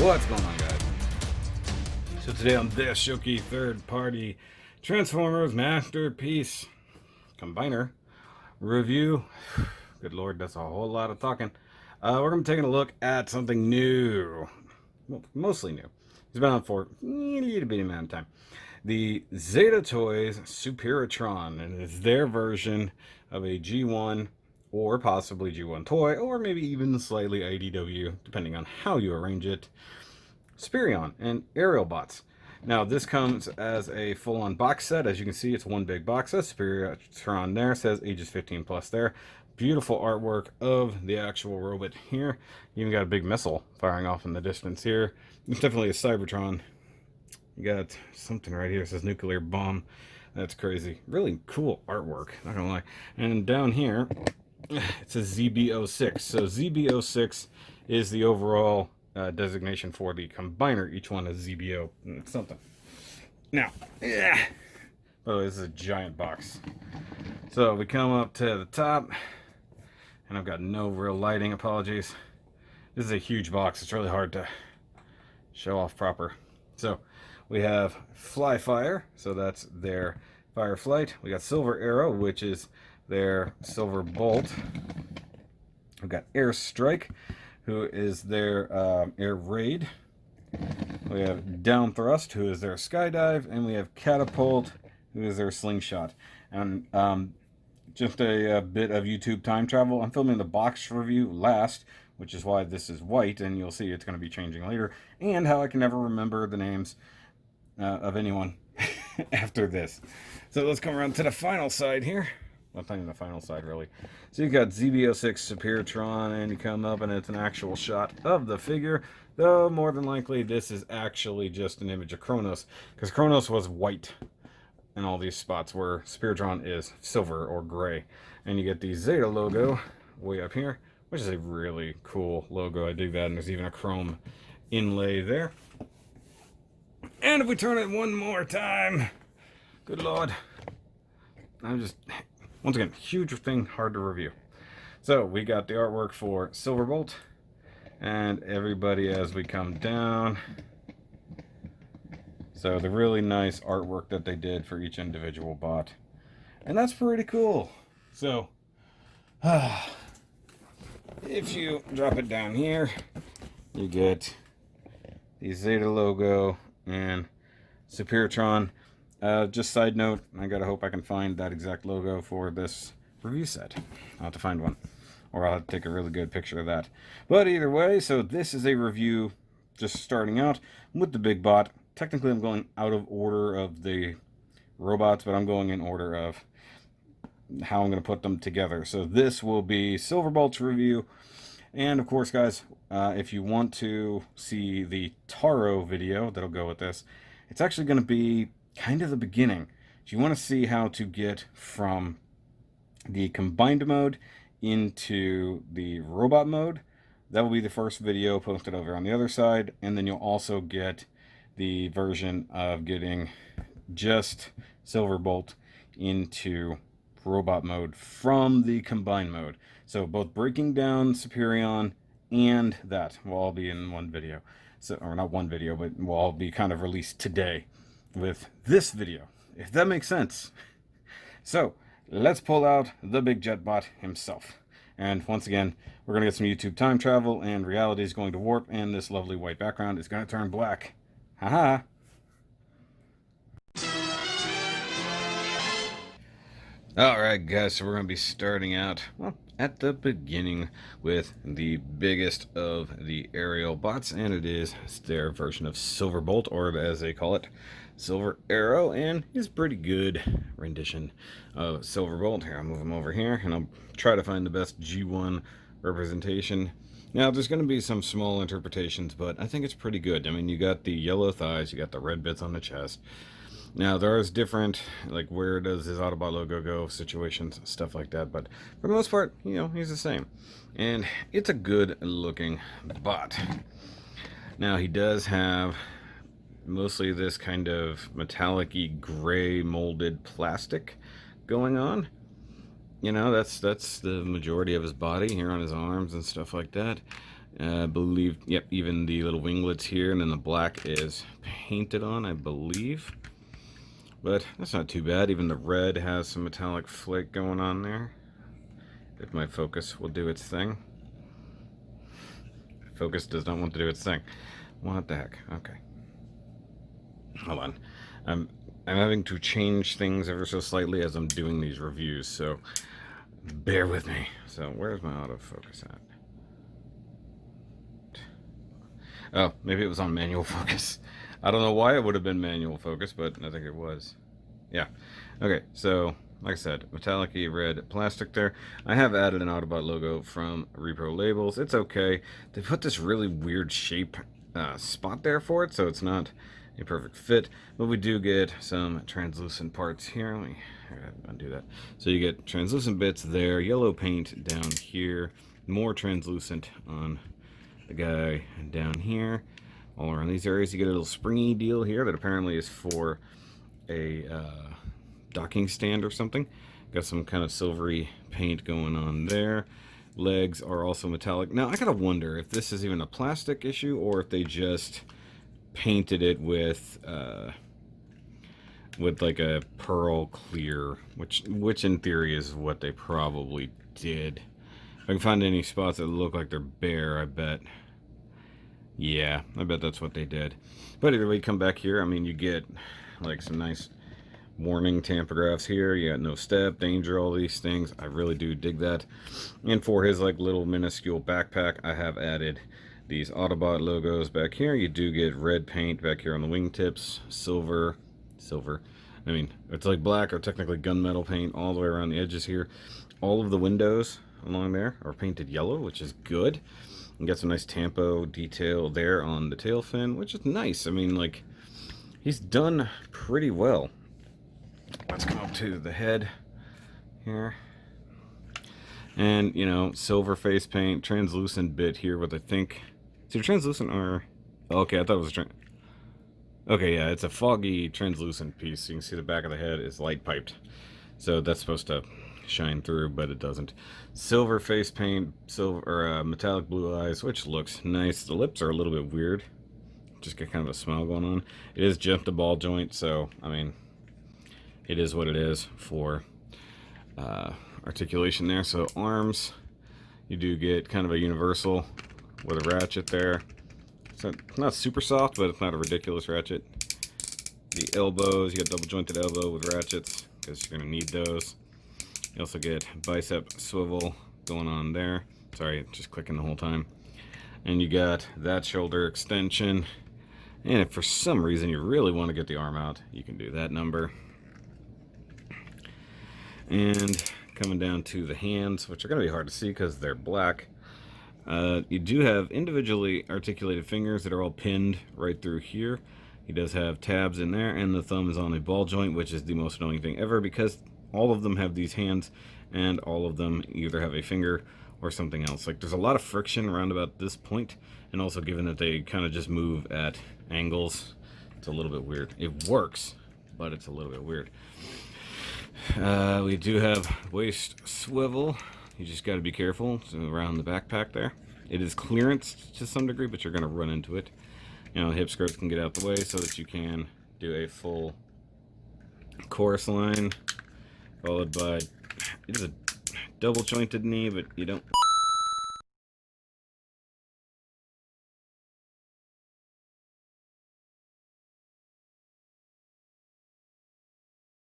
What's going on, guys? So today on this SHOKY third-party Transformers Masterpiece Combiner review, good lord, that's a whole lot of talking. We're going to be taking a look at something new, well, mostly new. It's been on for a little bit amount of time. The Zeta Toys Superatron, and it's their version of a G1 or possibly G1 toy, or maybe even slightly IDW, depending on how you arrange it. Superion and Aerialbots. Now, this comes as a full-on box set. As you can see, it's one big box set. Superatron there says ages 15 plus there. Beautiful artwork of the actual robot here. You even got a big missile firing off in the distance here. It's definitely a Cybertron. You got something right here that says nuclear bomb. That's crazy. Really cool artwork, not gonna lie. And down here, it says ZB-06. So ZB-06 is the overall designation for the combiner. Each one is ZBO something. Now, by the way, this is a giant box. So we come up to the top, and I've got no real lighting, apologies. This is a huge box. It's really hard to show off proper. So we have Flyfire, so that's their Fireflight. We got Silver Arrow, which is their Silverbolt. We've got Airstrike, who is their Air Raid. We have Down Thrust, who is their Skydive, and we have Catapult, who is their Slingshot. And just a bit of YouTube time travel. I'm filming the box review last, which is why this is white, and you'll see it's going to be changing later, and how I can never remember the names of anyone after this. So let's come around to the final side here. Well, not even the final side, really. So you've got ZB-06 Superatron, and you come up, and it's an actual shot of the figure, though more than likely this is actually just an image of Kronos, because Kronos was white in all these spots, where Superatron is silver or gray. And you get the Zeta logo way up here, which is a really cool logo. I dig that, and there's even a chrome inlay there. And if we turn it one more time, good lord, once again, huge thing, hard to review. So we got the artwork for Silverbolt, and everybody as we come down. So the really nice artwork that they did for each individual bot, and that's pretty cool. So if you drop it down here, you get the Zeta logo and Superatron. Just side note, I gotta hope I can find that exact logo for this review set. I'll have to find one, or I'll have to take a really good picture of that. But either way, so this is a review just starting out with the big bot. Technically, I'm going out of order of the robots, but I'm going in order of how I'm going to put them together. So this will be Silverbolt's review. And of course, guys, if you want to see the Taro video that'll go with this, it's actually going to be kind of the beginning. If you want to see how to get from the combined mode into the robot mode, that will be the first video posted over on the other side. And then you'll also get the version of getting just Silverbolt into robot mode from the combined mode. So both breaking down Superion and that will all be in one video. So, or not one video, but will all be kind of released today with this video, if that makes sense. So let's pull out the big jetbot himself. And once again, we're going to get some YouTube time travel, and reality is going to warp, and this lovely white background is going to turn black. Haha. Alright guys, so we're going to be starting out, well, at the beginning with the biggest of the aerial bots, and it is their version of Silverbolt, or as they call it, Silver Arrow, and it's pretty good rendition of Silverbolt. Here, I'll move him over here, and I'll try to find the best G1 representation. Now, there's going to be some small interpretations, but I think it's pretty good. I mean, you got the yellow thighs, you got the red bits on the chest. Now, there is different, like, where does his Autobot logo go, situations, stuff like that, but for the most part, you know, he's the same. And it's a good-looking bot. Now, he does have mostly this kind of metallic-y gray molded plastic going on. You know, that's the majority of his body here on his arms and stuff like that. I believe, yep, even the little winglets here, and then the black is painted on, I believe. But that's not too bad. Even the red has some metallic flake going on there. If my focus will do its thing. Focus does not want to do its thing. What the heck? Okay. Hold on. I'm having to change things ever so slightly as I'm doing these reviews, so bear with me. So where's my autofocus at? Oh, maybe it was on manual focus. I don't know why it would have been manual focus, but I think it was. Yeah. Okay, so like I said, metallic-y red plastic there. I have added an Autobot logo from Repro Labels. It's okay. They put this really weird shape spot there for it, so it's not a perfect fit. But we do get some translucent parts here. Let me undo that. So you get translucent bits there, yellow paint down here, more translucent on the guy down here. All around these areas, you get a little springy deal here that apparently is for a docking stand or something. Got some kind of silvery paint going on there. Legs are also metallic. Now, I gotta wonder if this is even a plastic issue or if they just painted it with like a pearl clear, which in theory is what they probably did. If I can find any spots that look like they're bare, I bet. Yeah, I bet that's what they did. But either way, come back here. I mean, you get like some nice warning tamphographs here. You got no step, danger, all these things. I really do dig that. And for his like little minuscule backpack, I have added these Autobot logos back here. You do get red paint back here on the wingtips, silver. I mean, it's like black or technically gunmetal paint all the way around the edges here. All of the windows along there are painted yellow, which is good. You got some nice tampo detail there on the tail fin, which is nice. I mean, like, he's done pretty well. Let's come up to the head here. And, you know, silver face paint, translucent bit here with, I think, is it translucent or... Okay, I thought it was okay, yeah, it's a foggy translucent piece. You can see the back of the head is light piped. So that's supposed to shine through, but it doesn't. Silver face paint, silver or metallic blue eyes, which looks nice. The lips are a little bit weird. Just get kind of a smile going on. It is just a ball joint, so I mean, it is what it is for articulation there. So arms, you do get kind of a universal with a ratchet there. So not super soft, but it's not a ridiculous ratchet. The elbows, you got double jointed elbow with ratchets because you're gonna need those. You also get bicep swivel going on there. Sorry, just clicking the whole time. And you got that shoulder extension. And if for some reason you really want to get the arm out, you can do that number. And coming down to the hands, which are going to be hard to see because they're black. You do have individually articulated fingers that are all pinned right through here. He does have tabs in there, and the thumb is on a ball joint, which is the most annoying thing ever because all of them have these hands, and all of them either have a finger or something else. Like, there's a lot of friction around about this point, and also given that they kind of just move at angles, it's a little bit weird. It works, but it's a little bit weird. We do have waist swivel. You just got to be careful around the backpack there. It is clearanced to some degree, but you're going to run into it. You know, hip skirts can get out the way so that you can do a full chorus line. Followed by, it is a double jointed knee, but you don't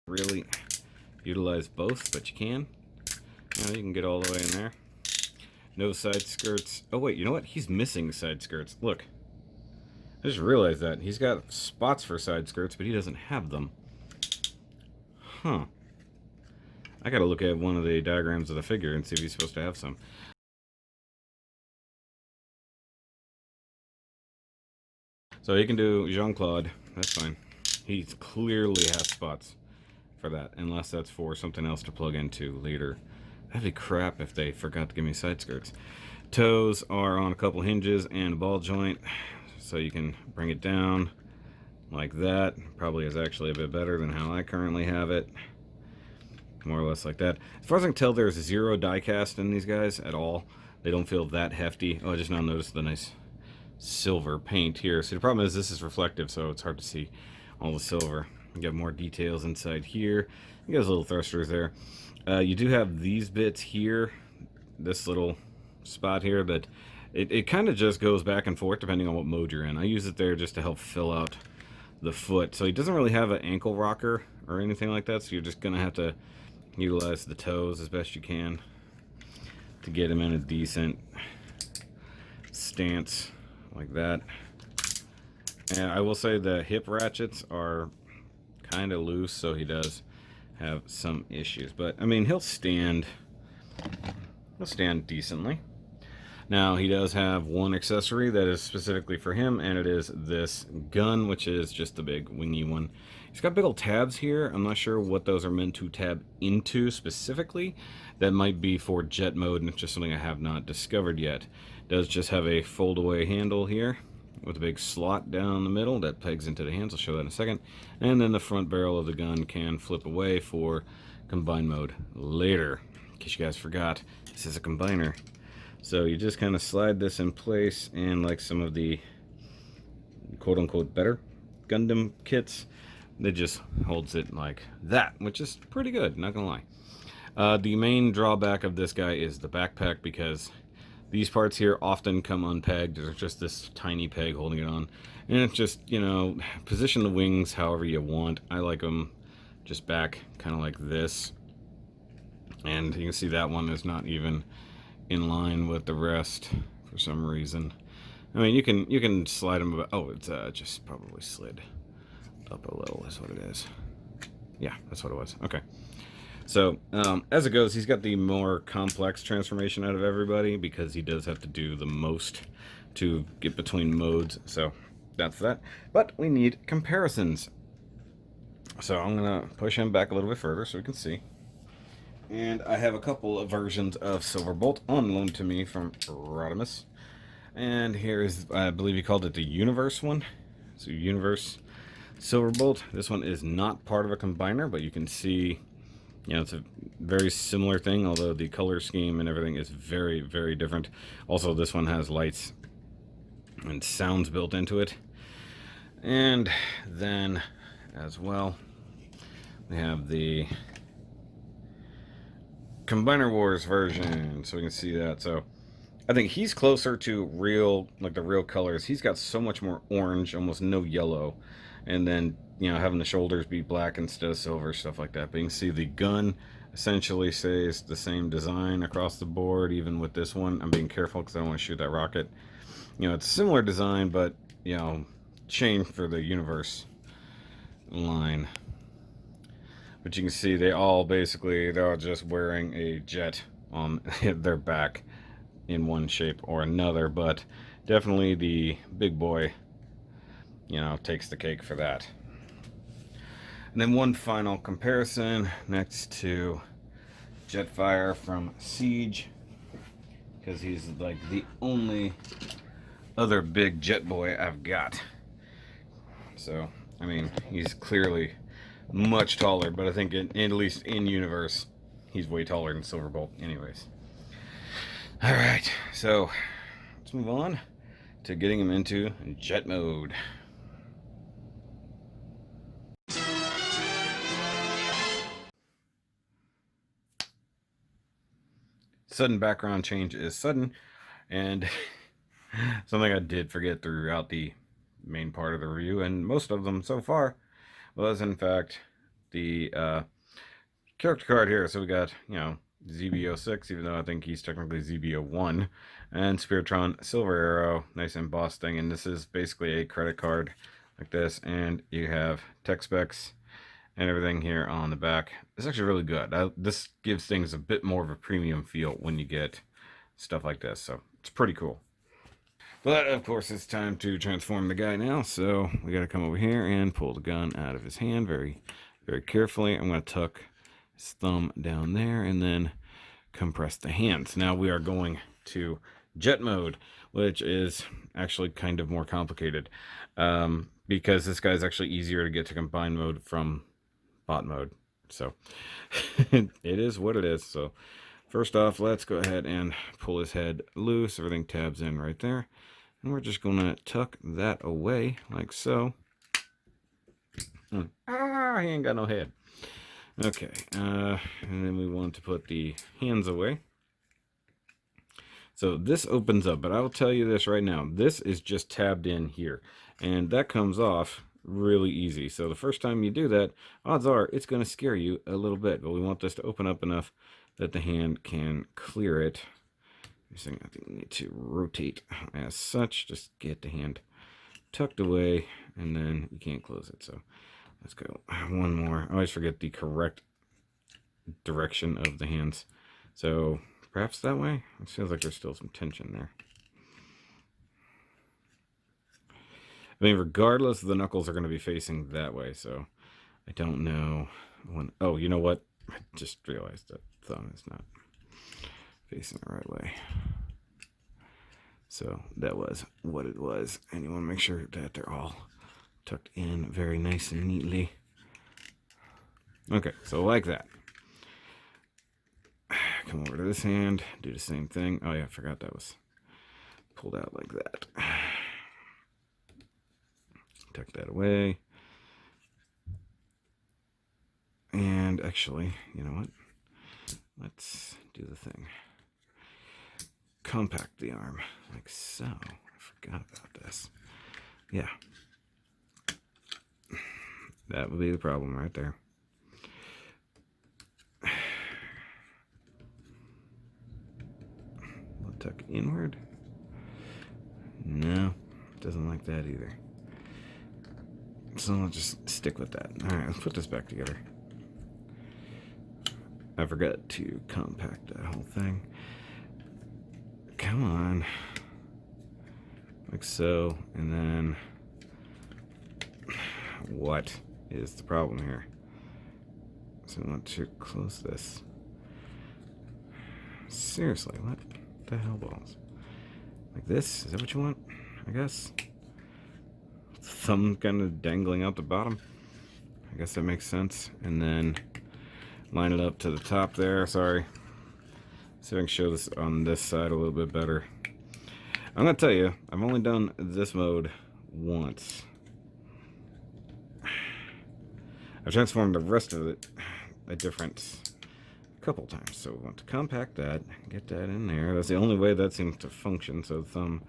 really utilize both, but you can. You know, you can get all the way in there. No side skirts. Oh wait, you know what? He's missing side skirts. Look. I just realized that. He's got spots for side skirts, but he doesn't have them. Huh. I gotta look at one of the diagrams of the figure and see if he's supposed to have some. So he can do Jean-Claude. That's fine. He clearly has spots for that, unless that's for something else to plug into later. That'd be crap if they forgot to give me side skirts. Toes are on a couple hinges and a ball joint, so you can bring it down like that. Probably is actually a bit better than how I currently have it. More or less like that. As far as I can tell, there's zero die cast in these guys at all. They don't feel that hefty. Oh, I just now noticed the nice silver paint here. So the problem is this is reflective, so it's hard to see all the silver. You got more details inside here. You got those little thrusters there. You do have these bits here, this little spot here that it kind of just goes back and forth depending on what mode you're in. I use it there just to help fill out the foot. So he doesn't really have an ankle rocker or anything like that, so you're just gonna have to utilize the toes as best you can to get him in a decent stance like that. And I will say the hip ratchets are kind of loose, so he does have some issues, but I mean he'll stand decently. Now he does have one accessory that is specifically for him, and it is this gun, which is just a big wingy one. He's got big old tabs here. I'm not sure what those are meant to tab into specifically. That might be for jet mode, and it's just something I have not discovered yet. It does just have a fold away handle here with a big slot down the middle that pegs into the hands. I'll show that in a second. And then the front barrel of the gun can flip away for combine mode later. In case you guys forgot, this is a combiner. So you just kind of slide this in place, and like some of the quote-unquote better Gundam kits, it just holds it like that, which is pretty good, not gonna lie. The main drawback of this guy is the backpack, because these parts here often come unpegged. There's just this tiny peg holding it on, and it's just, you know, position the wings however you want. I like them just back kind of like this, and you can see that one is not even in line with the rest for some reason. I mean, you can slide them about. Oh, it's just probably slid up a little is what it is. Yeah, that's what it was. Okay. So as it goes, he's got the more complex transformation out of everybody, because he does have to do the most to get between modes. So that's that. But we need comparisons. So I'm gonna push him back a little bit further so we can see. And I have a couple of versions of Silverbolt on loan to me from Rodimus. And here is, I believe he called it the Universe one. So Universe Silverbolt. This one is not part of a combiner, but you can see, you know, it's a very similar thing, although the color scheme and everything is very, very different. Also, this one has lights and sounds built into it. And then, as well, we have the Combiner Wars version, so we can see that. So I think he's closer to real, like the real colors. He's got so much more orange, almost no yellow, and then, you know, having the shoulders be black instead of silver, stuff like that. But you can see the gun essentially stays the same design across the board, even with this one. I'm being careful because I don't want to shoot that rocket. You know, it's a similar design, but, you know, changed for the Universe line. But you can see they're all just wearing a jet on their back in one shape or another, but definitely the big boy, you know, takes the cake for that. And then one final comparison next to Jetfire from Siege, because he's like the only other big jet boy I've got. So, I mean, he's clearly much taller, but I think at least in universe, he's way taller than Silverbolt anyways. Alright, so let's move on to getting him into jet mode. Sudden background change is sudden, and something I did forget throughout the main part of the review, and most of them so far, was in fact the character card here. So we got, you know, ZB-06, even though I think he's technically ZB-01, and Spiritron Silver Arrow, nice embossed thing. And this is basically a credit card like this, and you have tech specs and everything here on the back. It's actually really good. This gives things a bit more of a premium feel when you get stuff like this, so it's pretty cool. But of course it's time to transform the guy now, so we got to come over here and pull the gun out of his hand very, very carefully. I'm going to tuck his thumb down there and then compress the hands. Now we are going to jet mode, which is actually kind of more complicated, because this guy is actually easier to get to combine mode from bot mode. So it is what it is. So First off, let's go ahead and pull his head loose. Everything tabs in right there. And we're just going to tuck that away like so. Ah, he ain't got no head. Okay, and then we want to put the hands away. So this opens up, but I will tell you this right now. This is just tabbed in here, and that comes off really easy. So the first time you do that, odds are it's going to scare you a little bit, but we want this to open up enough that the hand can clear it. I think we need to rotate as such. Just get the hand tucked away, and then you can't close it. So let's go one more. I always forget the correct direction of the hands. So perhaps that way? It feels like there's still some tension there. I mean, regardless, the knuckles are going to be facing that way, so I don't know when... Oh, you know what? I just realized that thumb is not facing the right way. So that was what it was. And you want to make sure that they're all tucked in very nice and neatly. Okay, so like that. Come over to this hand, do the same thing. Oh yeah, I forgot that was pulled out like that. Tuck that away. And actually, you know what? Let's do the thing. Compact the arm like so. I forgot about this. Yeah. That would be the problem right there. We'll tuck inward. No, doesn't like that either. So I'll just stick with that. Alright, let's put this back together. I forgot to compact that whole thing. Come on. Like so. And then... What is the problem here? So I want to close this. Seriously, what the hell balls? Like this? Is that what you want? I guess. Thumb kind of dangling out the bottom. I guess that makes sense. And then line it up to the top there. Sorry. See if I can show this on this side a little bit better. I'm going to tell you, I've only done this mode once. I've transformed the rest of it a couple times. So we want to compact that, get that in there. That's the only way that seems to function. So the thumb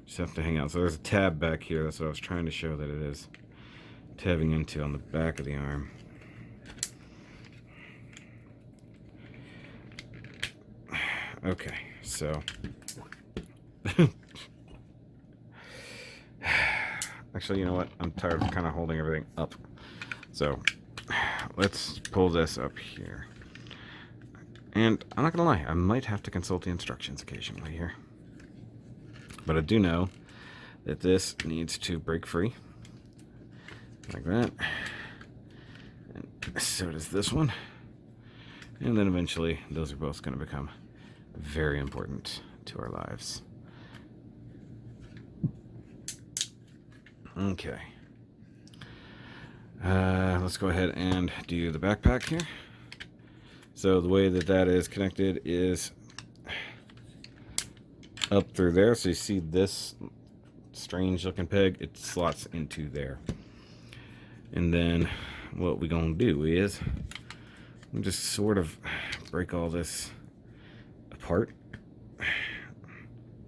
just have to hang out. So there's a tab back here. That's what I was trying to show that it is tabbing into on the back of the arm. Okay, so actually, you know what? I'm tired of kind of holding everything up. So let's pull this up here. And I'm not gonna lie, I might have to consult the instructions occasionally here. But I do know that this needs to break free. Like that. And so does this one. And then eventually, those are both going to become very important to our lives. Okay. Let's go ahead and do the backpack here. So the way that that is connected is up through there. So you see this strange looking peg, it slots into there. And then what we're going to do is we'll just sort of break all this apart.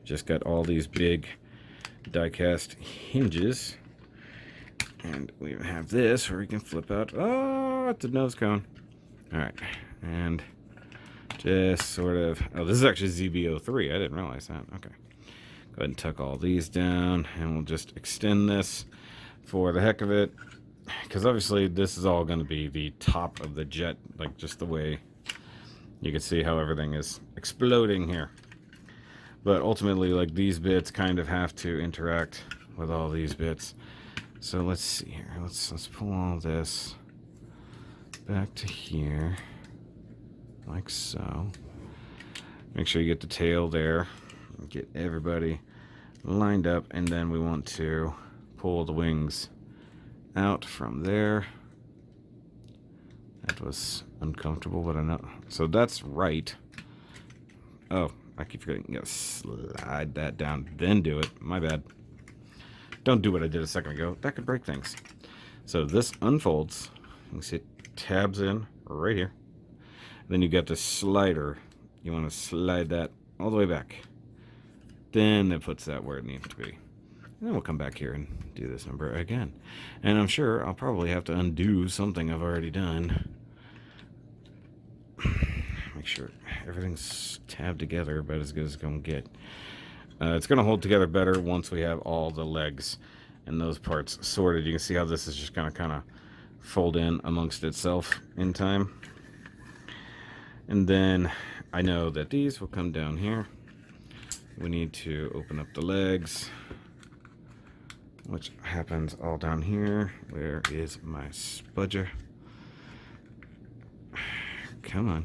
Just got all these big die-cast hinges. And we have this where we can flip out. Oh, it's a nose cone. Alright. And just sort of... Oh, this is actually ZB-03. I didn't realize that. Okay. Go ahead and tuck all these down. And we'll just extend this for the heck of it. Because obviously this is all going to be the top of the jet. Like just the way you can see how everything is exploding here. But ultimately, like, these bits kind of have to interact with all these bits. So let's see here. Let's pull all this back to here, like so. Make sure you get the tail there. Get everybody lined up, and then we want to pull the wings out from there. That was uncomfortable, but I know. So that's right. Oh, I keep forgetting. You gotta slide that down, then do it. My bad. Don't do what I did a second ago. That could break things. So this unfolds. You can see it tabs in right here. Then you got the slider. You want to slide that all the way back. Then it puts that where it needs to be. And then we'll come back here and do this number again. And I'm sure I'll probably have to undo something I've already done. Make sure everything's tabbed together about as good as it's going to get. It's going to hold together better once we have all the legs and those parts sorted. You can see how this is just going to kind of fold in amongst itself in time. And then I know that these will come down here. We need to open up the legs, which happens all down here. Where is my spudger? Come on.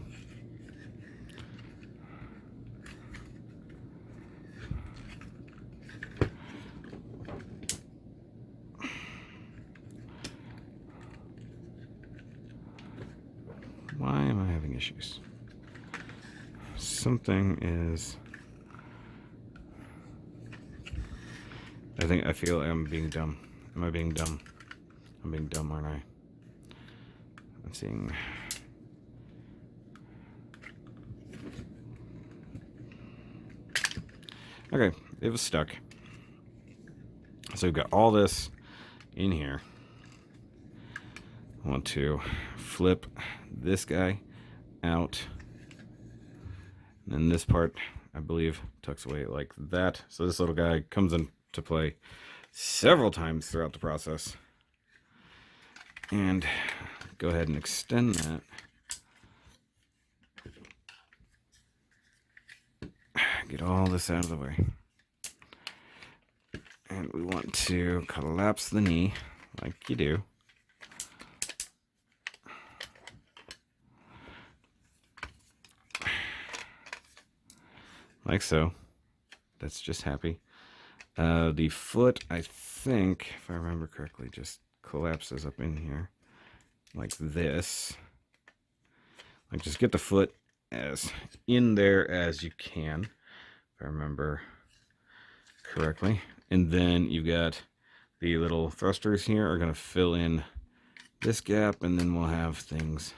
Why am I having issues? Something is... I feel I'm being dumb. Am I being dumb? I'm being dumb, aren't I? I'm seeing... Okay, it was stuck. So we've got all this in here. I want to flip this guy out. And then this part, I believe, tucks away like that. So this little guy comes into play several times throughout the process. And go ahead and extend that. Get all this out of the way. And we want to collapse the knee like you do. Like so. That's just happy. The foot, I think, if I remember correctly, just collapses up in here like this. Like, just get the foot as in there as you can, if I remember correctly. And then you've got the little thrusters here are going to fill in this gap, and then we'll have things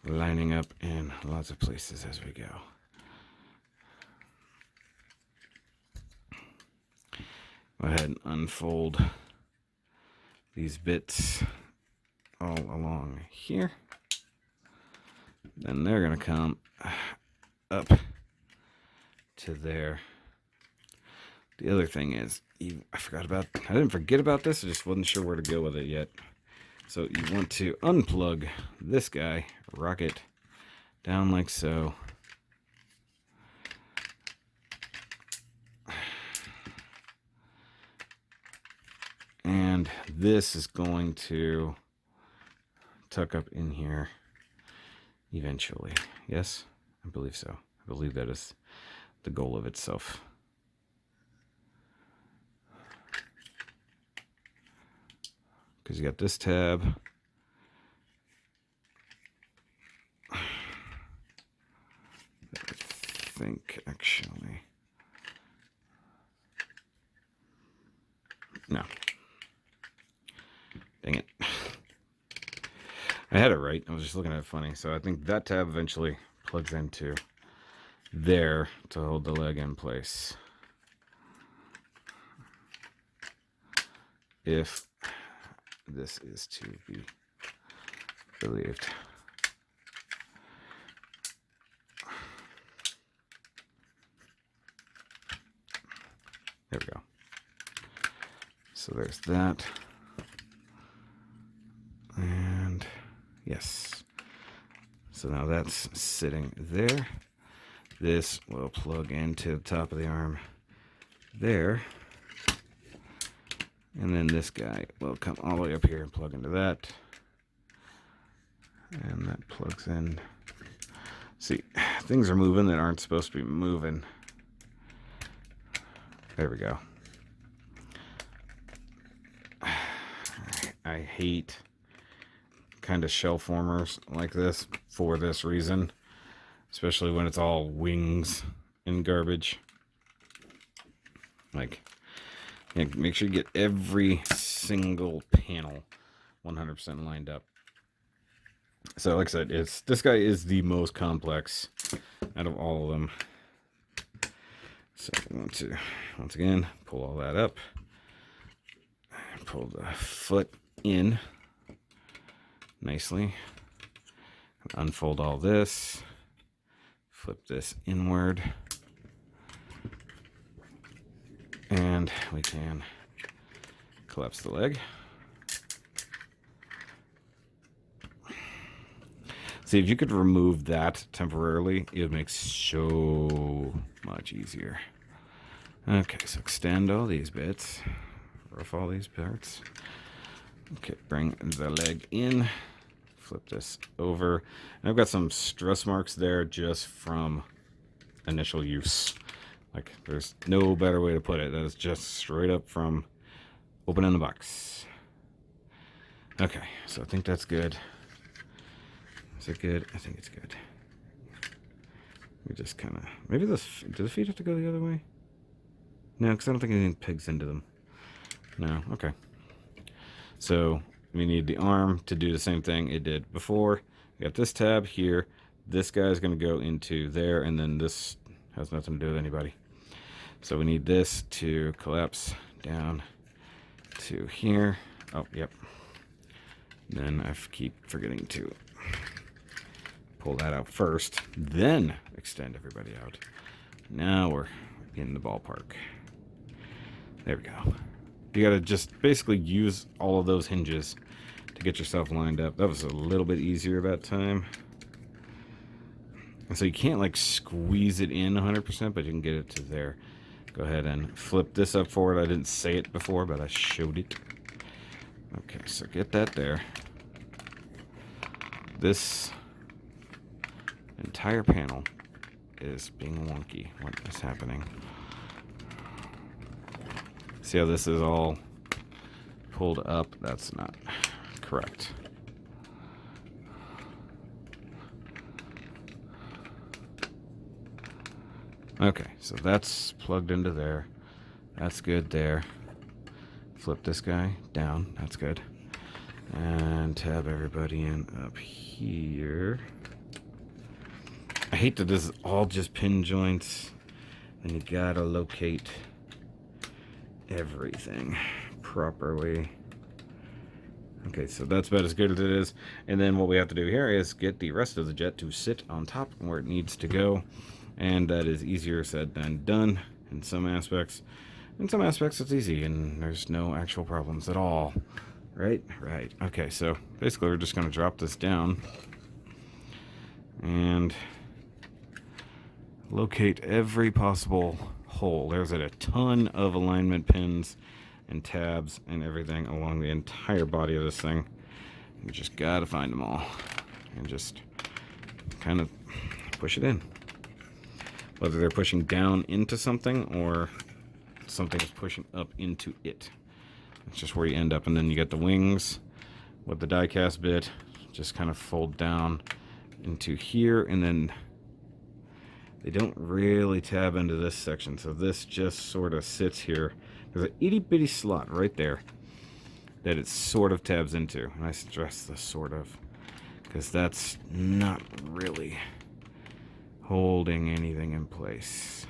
lining up in lots of places as we go. Go ahead and unfold these bits all along here. Then they're going to come up to there. The other thing is, I didn't forget about this, I just wasn't sure where to go with it yet. So you want to unplug this guy, rock it down like so. And this is going to tuck up in here eventually. Yes, I believe so. I believe that is the goal of itself. Because you got this tab. I think actually. No. Dang it. I had it right. I was just looking at it funny. So I think that tab eventually plugs into there to hold the leg in place. If this is to be believed. There we go. So there's that. And yes. So now that's sitting there. This will plug into the top of the arm there. And then this guy will come all the way up here and plug into that. And that plugs in. See, things are moving that aren't supposed to be moving. There we go. I hate kind of shell formers like this for this reason. especially when it's all wings and garbage. Like, yeah, make sure you get every single panel 100% lined up. So like I said, this guy is the most complex out of all of them. So I want to, once again, pull all that up. Pull the foot in nicely. Unfold all this. Flip this inward. And we can collapse the leg. See, if you could remove that temporarily, it would make so much easier. Okay, so extend all these bits. Rough all these parts. Okay, bring the leg in. Flip this over. And I've got some stress marks there just from initial use. Like, there's no better way to put it. That is just straight up from opening the box. Okay, so I think that's good. Is it good? I think it's good. We just kind of... Maybe this... Do the feet have to go the other way? No, because I don't think anything pegs into them. No, okay. So we need the arm to do the same thing it did before. We got this tab here. This guy is going to go into there, and then this has nothing to do with anybody. So we need this to collapse down to here. Oh, yep. Then I keep forgetting to pull that out first, then extend everybody out. Now we're in the ballpark. There we go. You gotta just basically use all of those hinges to get yourself lined up. That was a little bit easier that time. And so you can't like squeeze it in 100%, but you can get it to there. Go ahead and flip this up forward. I didn't say it before, but I showed it. Okay, so get that there. This entire panel is being wonky. What is happening? See how this is all pulled up? That's not correct. Okay, so that's plugged into there. That's good there. Flip this guy down. That's good. And tab everybody in up here. I hate that this is all just pin joints, and you gotta locate everything properly. Okay, so that's about as good as it is. And then what we have to do here is get the rest of the jet to sit on top where it needs to go. And that is easier said than done in some aspects. In some aspects it's easy and there's no actual problems at all. Right? Right. Okay, so basically we're just going to drop this down and locate every possible hole. There's a ton of alignment pins and tabs and everything along the entire body of this thing. You just got to find them all and just kind of push it in. Whether they're pushing down into something or something is pushing up into it. It's just where you end up. And then you get the wings with the die cast bit. Just kind of fold down into here. And then they don't really tab into this section. So this just sort of sits here. There's an itty bitty slot right there that it sort of tabs into. And I stress the sort of, because that's not really holding anything in place.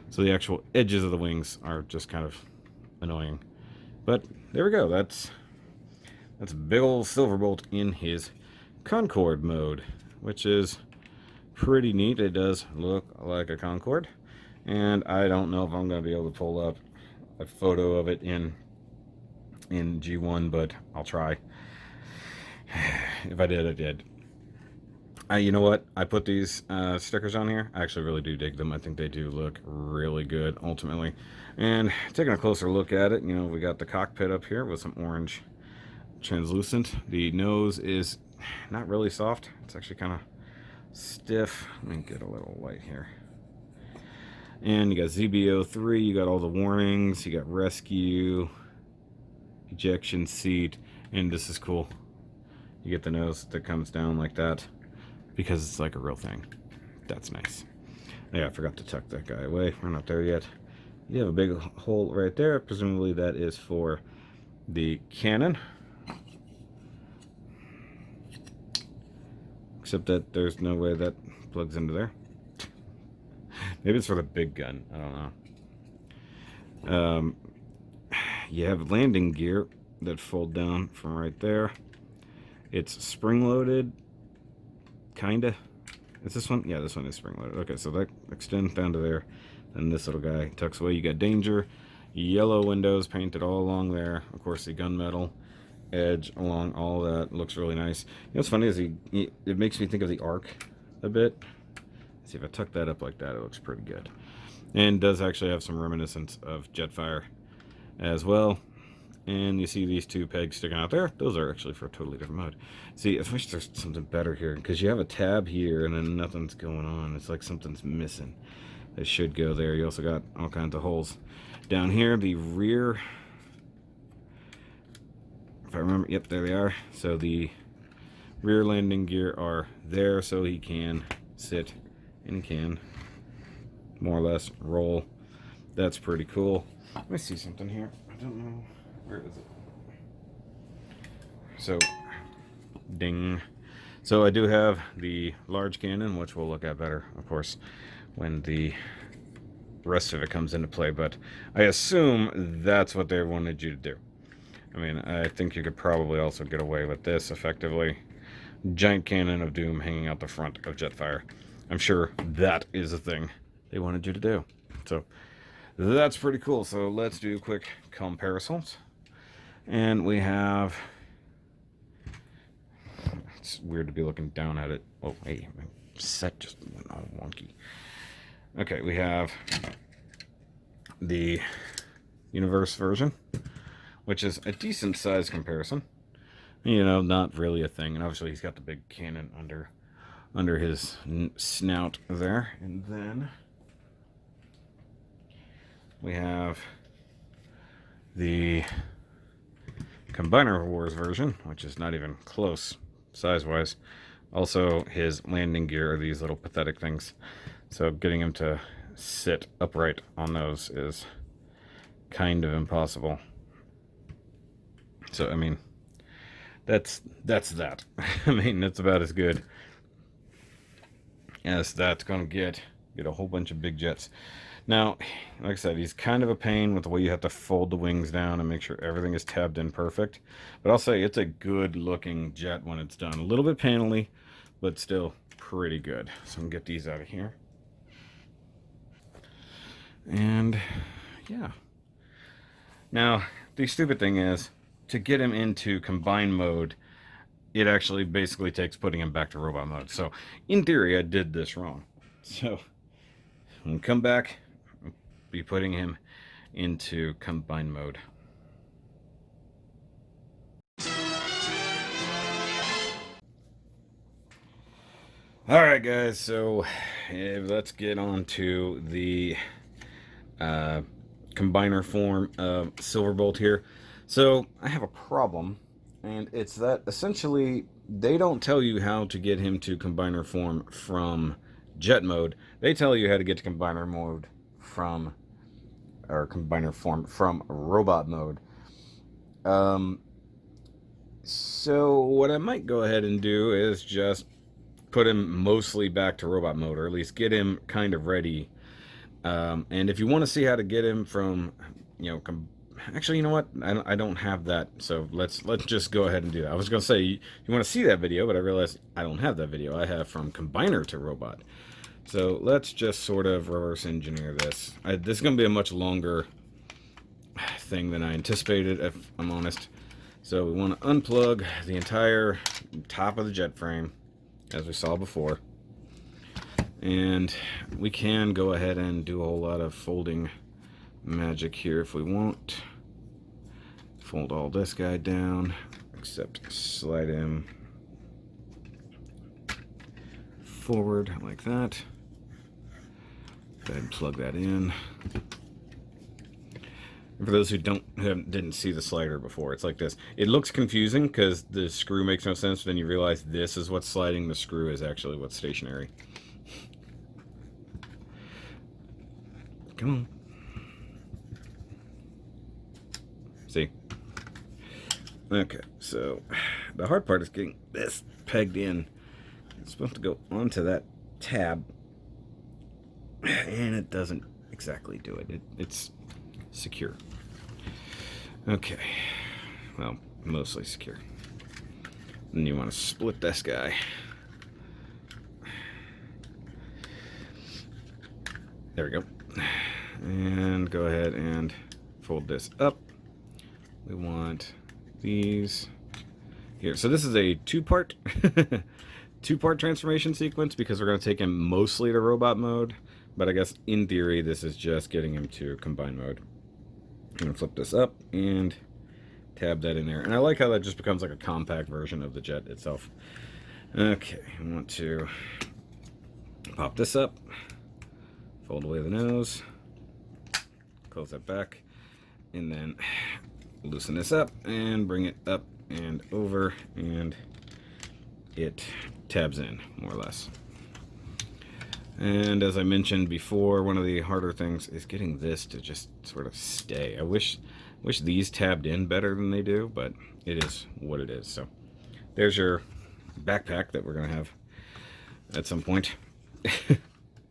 So the actual edges of the wings are just kind of annoying. But there we go. That's big old Silverbolt in his Concorde mode, which is pretty neat. It does look like a Concorde, and I don't know if I'm going to be able to pull up a photo of it in G1, but I'll try. If I did, I did. You know what? I put these stickers on here. I actually really do dig them. I think they do look really good, ultimately. And taking a closer look at it, you know, we got the cockpit up here with some orange translucent. The nose is not really soft. It's actually kind of stiff. Let me get a little light here. And you got ZB-03. You got all the warnings. You got rescue, ejection seat, and this is cool. You get the nose that comes down like that. because it's like a real thing. That's nice. Yeah, I forgot to tuck that guy away. We're not there yet. You have a big hole right there. Presumably that is for the cannon. Except that there's no way that plugs into there. Maybe it's for the big gun. I don't know. You have landing gear that fold down from right there. It's spring-loaded. Kinda. Is this one? Yeah, this one is spring-loaded. Okay, so that extends down to there. And this little guy tucks away. You got danger. Yellow windows painted all along there. Of course, the gunmetal edge along all that. Looks really nice. You know what's funny is it makes me think of the Arc a bit. Let's see if I tuck that up like that, it looks pretty good. And does actually have some reminiscence of Jetfire as well. And you see these two pegs sticking out there. Those are actually for a totally different mode. See, I wish there's something better here, because you have a tab here and then nothing's going on. It's like something's missing. It should go there. You also got all kinds of holes down here. The rear, if I remember, yep, there they are. So the rear landing gear are there, so he can sit and he can more or less roll. That's pretty cool. Let me see something here. I don't know. Where is it? So, ding. So I do have the large cannon, which we'll look at better, of course, when the rest of it comes into play. But I assume that's what they wanted you to do. I mean, I think you could probably also get away with this effectively. Giant cannon of doom hanging out the front of Jetfire. I'm sure that is a thing they wanted you to do. So that's pretty cool. So let's do quick comparisons. And we have... It's weird to be looking down at it. Oh, hey, my set just went all wonky. Okay, we have the Universe version, which is a decent size comparison. You know, not really a thing. And obviously he's got the big cannon under his snout there. And then we have the Combiner Wars version, which is not even close size-wise. Also, his landing gear are these little pathetic things. So getting him to sit upright on those is kind of impossible. So, I mean, that's that. I mean, it's about as good as that's going to get a whole bunch of big jets. Now, like I said, he's kind of a pain with the way you have to fold the wings down and make sure everything is tabbed in perfect. But I'll say it's a good looking jet when it's done. A little bit panely, but still pretty good. So I'm going to get these out of here. And yeah. Now, the stupid thing is, to get him into combine mode, it actually basically takes putting him back to robot mode. So in theory, I did this wrong. So when we come back, I'll be putting him into combine mode. Alright guys, so let's get on to the combiner form of Silverbolt here. So I have a problem, and it's that essentially they don't tell you how to get him to combiner form from jet mode. They tell you how to get to combiner mode from, or combiner form from robot mode. So what I might go ahead and do is just put him mostly back to robot mode, or at least get him kind of ready. And if you want to see how to get him from, you know, actually, you know what? I don't have that, so let's just go ahead and do that. I was going to say, you want to see that video, but I realized I don't have that video. I have from combiner to robot. So let's just sort of reverse engineer this. This is going to be a much longer thing than I anticipated, if I'm honest. So we want to unplug the entire top of the jet frame, as we saw before. And we can go ahead and do a whole lot of folding magic here if we want. Fold all this guy down, except slide him forward like that. Go ahead and plug that in. And for those who didn't see the slider before, it's like this. It looks confusing because the screw makes no sense, but then you realize this is what's sliding. The screw is actually what's stationary. Come on. See? Okay, so the hard part is getting this pegged in. It's supposed to go onto that tab, and it doesn't exactly do it. It's secure. Okay, well, mostly secure. Then you want to split this guy. There we go. And go ahead and fold this up. We want these here. So this is a two-part transformation sequence because we're going to take him mostly to robot mode. But I guess in theory, this is just getting him to combine mode. I'm going to flip this up and tab that in there. And I like how that just becomes like a compact version of the jet itself. Okay, I want to pop this up, fold away the nose, close that back, and then loosen this up and bring it up and over, and it tabs in, more or less. And as I mentioned before, one of the harder things is getting this to just sort of stay. I wish these tabbed in better than they do, but it is what it is. So there's your backpack that we're going to have at some point.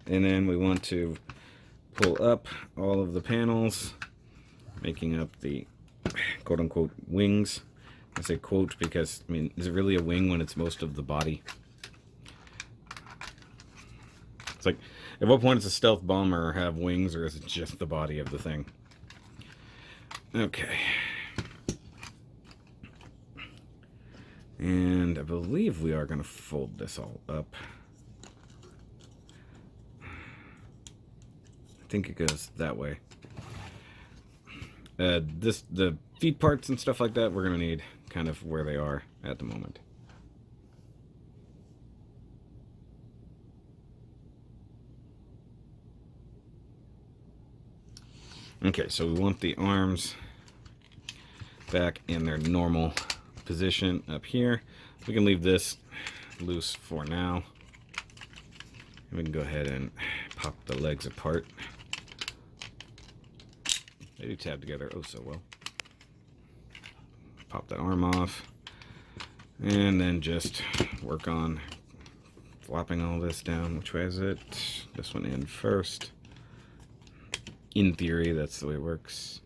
And then we want to pull up all of the panels, making up the quote-unquote wings. I say quote because, I mean, is it really a wing when it's most of the body? It's like, at what point does a stealth bomber have wings, or is it just the body of the thing? Okay. And I believe we are going to fold this all up. I think it goes that way. The feet parts and stuff like that, we're going to need kind of where they are at the moment. Okay, so we want the arms back in their normal position up here. We can leave this loose for now. And we can go ahead and pop the legs apart. They do tab together oh so well. Pop that arm off. And then just work on flopping all this down. Which way is it? This one in first. In theory, that's the way it works.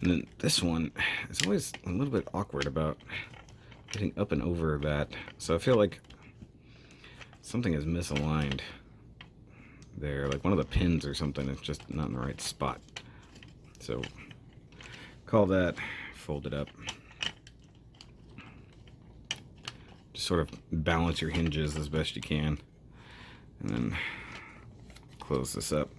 And then this one is always a little bit awkward about getting up and over that. So I feel like something is misaligned there. Like one of the pins or something is just not in the right spot. So call that, fold it up. Just sort of balance your hinges as best you can. And then close this up.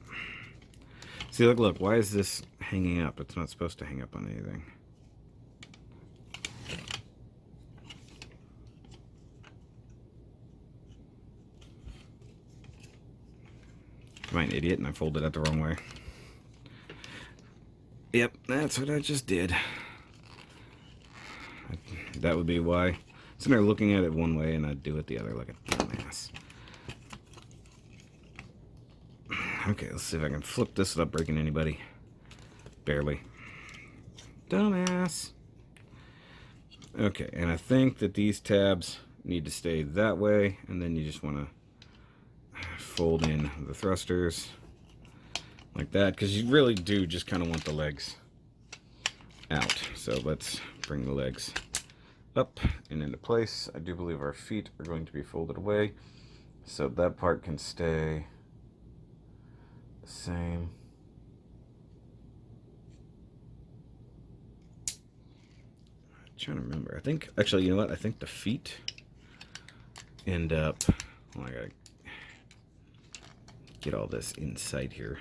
See, look, why is this hanging up? It's not supposed to hang up on anything. Am I an idiot and I folded it the wrong way? Yep, that's what I just did. That would be why. So they're looking at it one way and I'd do it the other like a dumbass. Okay, let's see if I can flip this without breaking anybody. Barely. Dumbass. Okay, and I think that these tabs need to stay that way, and then you just want to fold in the thrusters like that, because you really do just kind of want the legs out. So let's bring the legs up and into place. I do believe our feet are going to be folded away, so that part can stay the same. I'm trying to remember. I think, actually, you know what? I think the feet end up, oh, I gotta get all this inside here.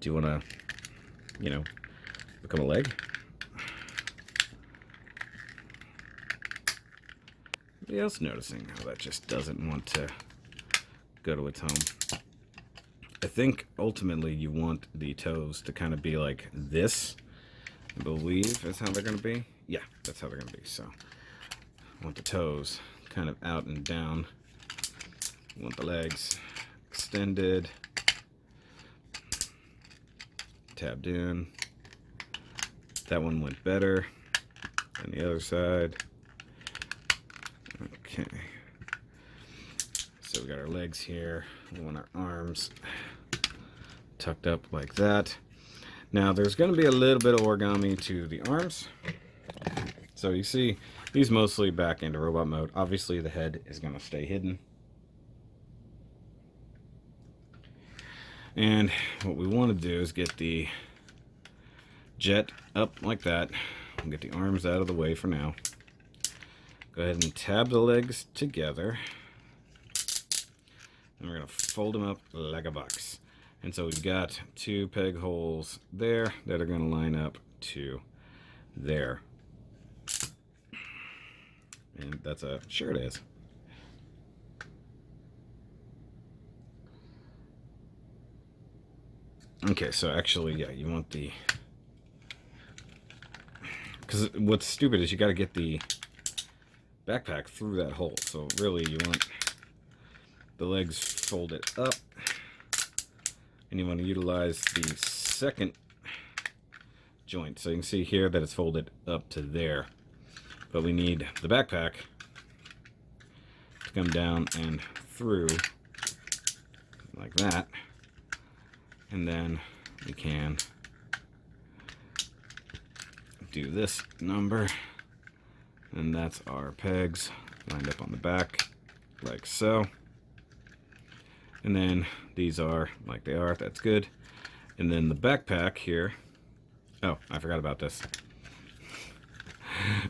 Do you want to, you know, become a leg? Anybody else noticing how that just doesn't want to go to its home? I think ultimately you want the toes to kind of be like this. I believe is how they're going to be. Yeah, that's how they're going to be. So I want the toes kind of out and down. I want the legs extended, tabbed in. That one went better than the other side. Okay. So we got our legs here. We want our arms tucked up like that. Now there's going to be a little bit of origami to the arms. So you see he's mostly back into robot mode. Obviously the head is going to stay hidden. And what we want to do is get the jet up like that. We'll get the arms out of the way for now. Go ahead and tab the legs together. And we're going to fold them up like a box. And so we've got 2 peg holes there that are going to line up to there. And that's a, sure it is. Okay, so actually, yeah, you want the, because what's stupid is you got to get the backpack through that hole. So really you want the legs folded up, and you want to utilize the second joint. So you can see here that it's folded up to there, but we need the backpack to come down and through like that, and then we can do this number, and that's our pegs lined up on the back like so. And then these are like they are, that's good. And then the backpack here, oh, I forgot about this.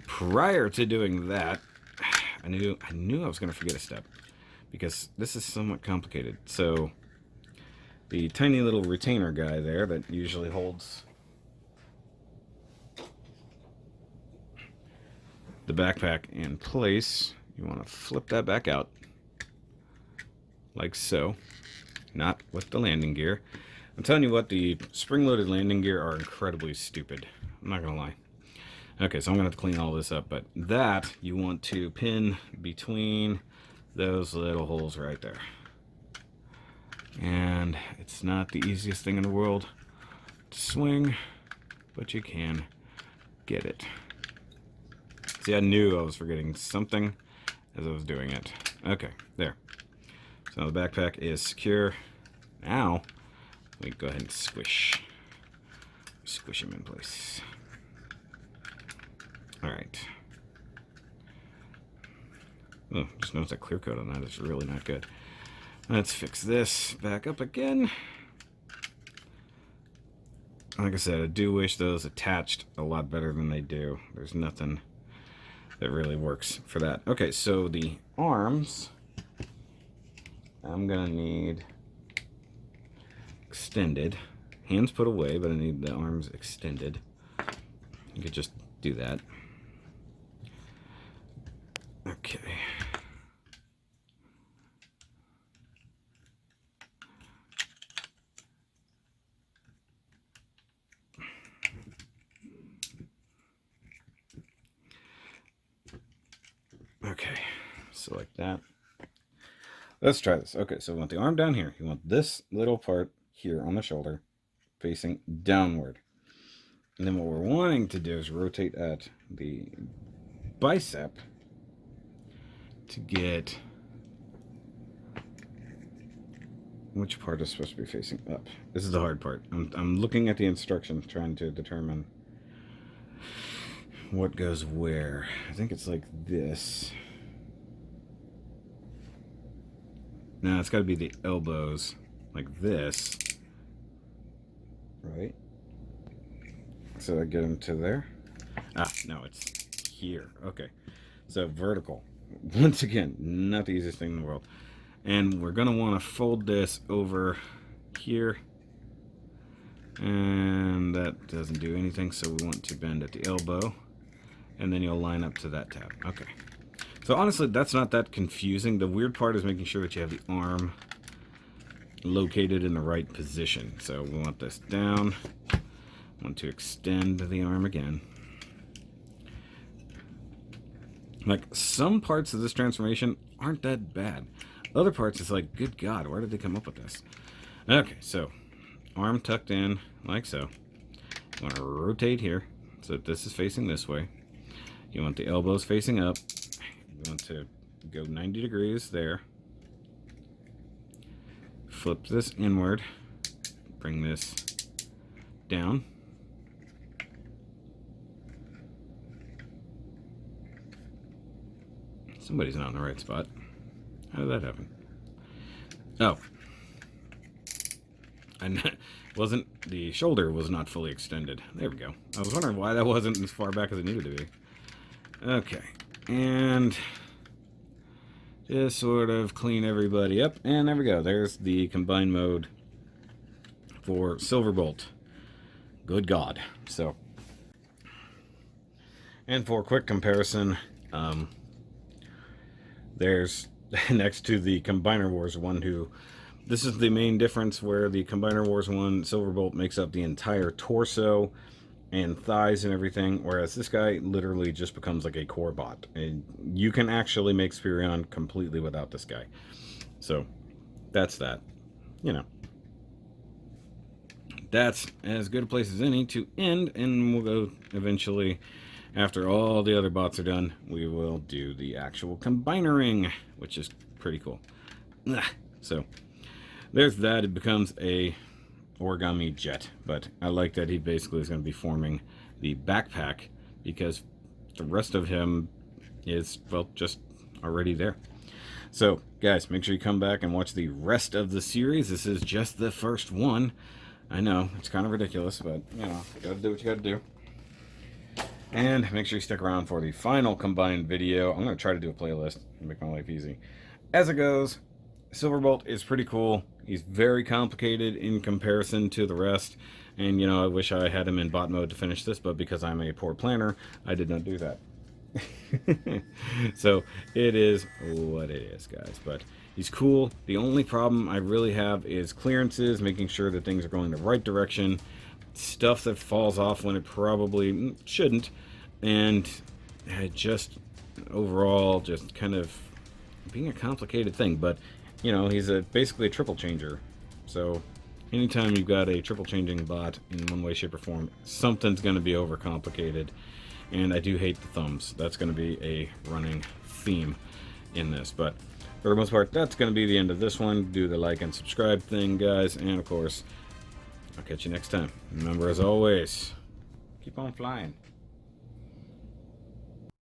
Prior to doing that, I knew I was going to forget a step, because this is somewhat complicated. So the tiny little retainer guy there that usually holds the backpack in place, you want to flip that back out like so. Not with the landing gear. I'm telling you what, the spring-loaded landing gear are incredibly stupid. I'm not gonna lie. Okay, so I'm gonna have to clean all this up, but that you want to pin between those little holes right there. And it's not the easiest thing in the world to swing, but you can get it. See, I knew I was forgetting something as I was doing it. Okay, there. So the backpack is secure. Now we go ahead and squish him in place. All right. Oh, just notice that clear coat on that is really not good. Let's fix this back up again. Like I said, I do wish those attached a lot better than they do. There's nothing that really works for that. Okay, so the arms, I'm gonna need extended. Hands put away, but I need the arms extended. You could just do that. Okay. Okay, so like that. Let's try this. Okay, so we want the arm down here. You want this little part here on the shoulder facing downward. And then what we're wanting to do is rotate at the bicep to get which part is supposed to be facing up. This is the hard part. I'm looking at the instructions trying to determine what goes where. I think it's like this. No, it's got to be the elbows like this, right? So I get them to there. Ah, no, it's here. Okay, so vertical. Once again, not the easiest thing in the world. And we're gonna want to fold this over here, and that doesn't do anything, so we want to bend at the elbow, and then you'll line up to that tab. Okay, So honestly, that's not that confusing. The weird part is making sure that you have the arm located in the right position. So we want this down. Want to extend the arm again. Like, some parts of this transformation aren't that bad. Other parts, it's like, good God, where did they come up with this? Okay, so arm tucked in like so. You want to rotate here so that this is facing this way. You want the elbows facing up. You want to go 90 degrees there. Flip this inward. Bring this down. Somebody's not in the right spot. How did that happen? Oh. And the shoulder was not fully extended. There we go. I was wondering why that wasn't as far back as it needed to be. Okay. And just sort of clean everybody up. And there we go. There's the combined mode for Silverbolt. Good God. So, and for quick comparison, there's next to the Combiner Wars one who, this is the main difference where the Combiner Wars one, Silverbolt makes up the entire torso and thighs and everything, whereas this guy literally just becomes like a core bot. And you can actually make Spirion completely without this guy. So that's that. You know, that's as good a place as any to end, and we'll go eventually, after all the other bots are done, we will do the actual combinering, which is pretty cool. So there's that. It becomes a origami jet, but I like that he basically is going to be forming the backpack because the rest of him is, well, just already there. So guys, make sure you come back and watch the rest of the series. This is just the first one. I know it's kind of ridiculous, but you know, you gotta do what you gotta do. And make sure you stick around for the final combined video. I'm going to try to do a playlist and make my life easy. As it goes, Silverbolt is pretty cool. He's very complicated in comparison to the rest. And, you know, I wish I had him in bot mode to finish this, but because I'm a poor planner, I did not do that. So, it is what it is, guys. But he's cool. The only problem I really have is clearances, making sure that things are going the right direction. Stuff that falls off when it probably shouldn't, and just overall just kind of being a complicated thing. But you know, he's basically a triple changer, so anytime you've got a triple changing bot in one way, shape, or form, something's going to be overcomplicated. And I do hate the thumbs. That's going to be a running theme in this, but for the most part, that's going to be the end of this one. Do the like and subscribe thing, guys, and of course, I'll catch you next time. Remember, as always, keep on flying.